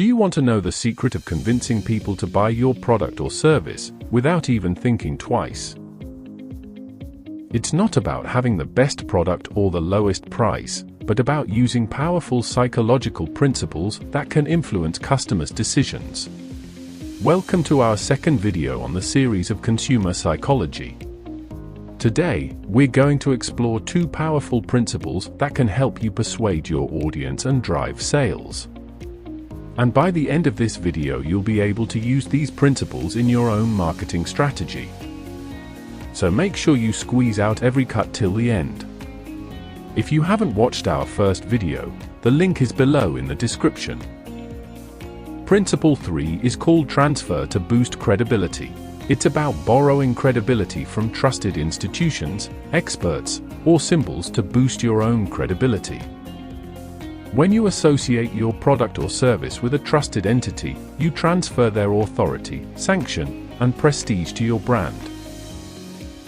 Do you want to know the secret of convincing people to buy your product or service without even thinking twice? It's not about having the best product or the lowest price, but about using powerful psychological principles that can influence customers' decisions. Welcome to our second video on the series of consumer psychology. Today, we're going to explore two powerful principles that can help you persuade your audience and drive sales. And by the end of this video, you'll be able to use these principles in your own marketing strategy. So make sure you squeeze out every cut till the end. If you haven't watched our first video, the link is below in the description. Principle 3 is called transfer to boost credibility. It's about borrowing credibility from trusted institutions, experts, or symbols to boost your own credibility. When you associate your product or service with a trusted entity, you transfer their authority, sanction, and prestige to your brand.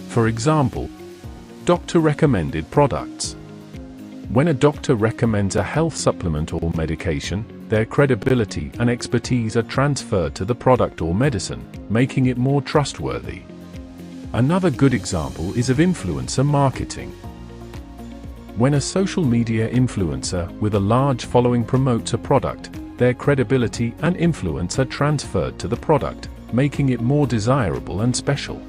For example, doctor-recommended products. When a doctor recommends a health supplement or medication, their credibility and expertise are transferred to the product or medicine, making it more trustworthy. Another good example is of influencer marketing. When a social media influencer with a large following promotes a product, their credibility and influence are transferred to the product, making it more desirable and special.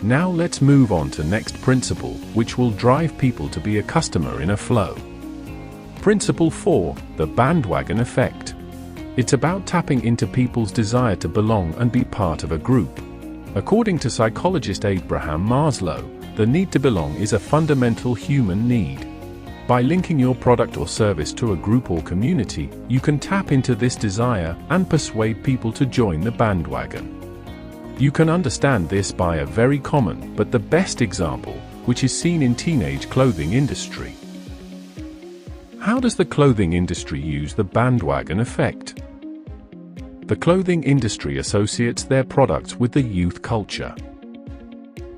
Now let's move on to next principle, which will drive people to be a customer in a flow. Principle 4, the bandwagon effect. It's about tapping into people's desire to belong and be part of a group. According to psychologist Abraham Maslow, the need to belong is a fundamental human need. By linking your product or service to a group or community, you can tap into this desire and persuade people to join the bandwagon. You can understand this by a very common, but the best example, which is seen in teenage clothing industry. How does the clothing industry use the bandwagon effect? The clothing industry associates their products with the youth culture.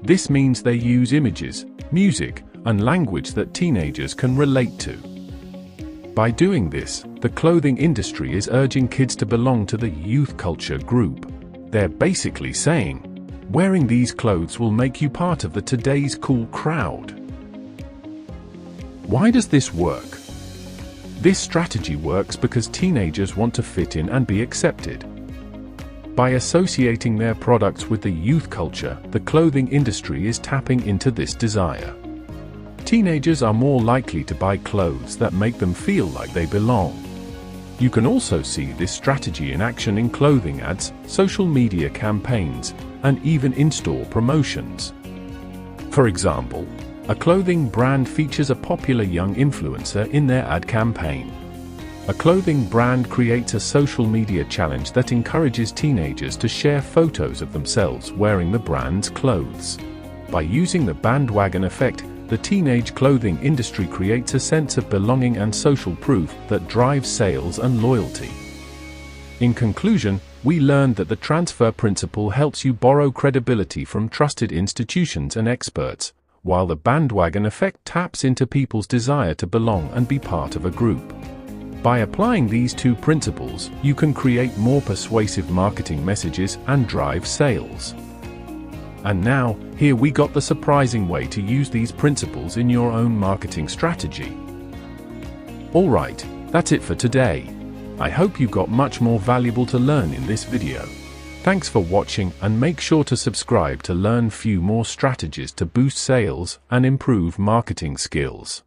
This means they use images, music, and language that teenagers can relate to. By doing this, the clothing industry is urging kids to belong to the youth culture group. They're basically saying, wearing these clothes will make you part of the today's cool crowd. Why does this work? This strategy works because teenagers want to fit in and be accepted. By associating their products with the youth culture, the clothing industry is tapping into this desire. Teenagers are more likely to buy clothes that make them feel like they belong. You can also see this strategy in action in clothing ads, social media campaigns, and even in-store promotions. For example, a clothing brand features a popular young influencer in their ad campaign. A clothing brand creates a social media challenge that encourages teenagers to share photos of themselves wearing the brand's clothes. By using the bandwagon effect, the teenage clothing industry creates a sense of belonging and social proof that drives sales and loyalty. In conclusion, we learned that the transfer principle helps you borrow credibility from trusted institutions and experts, while the bandwagon effect taps into people's desire to belong and be part of a group. By applying these two principles, you can create more persuasive marketing messages and drive sales. And now, here we got the surprising way to use these principles in your own marketing strategy. Alright, that's it for today. I hope you got much more valuable to learn in this video. Thanks for watching, and make sure to subscribe to learn few more strategies to boost sales and improve marketing skills.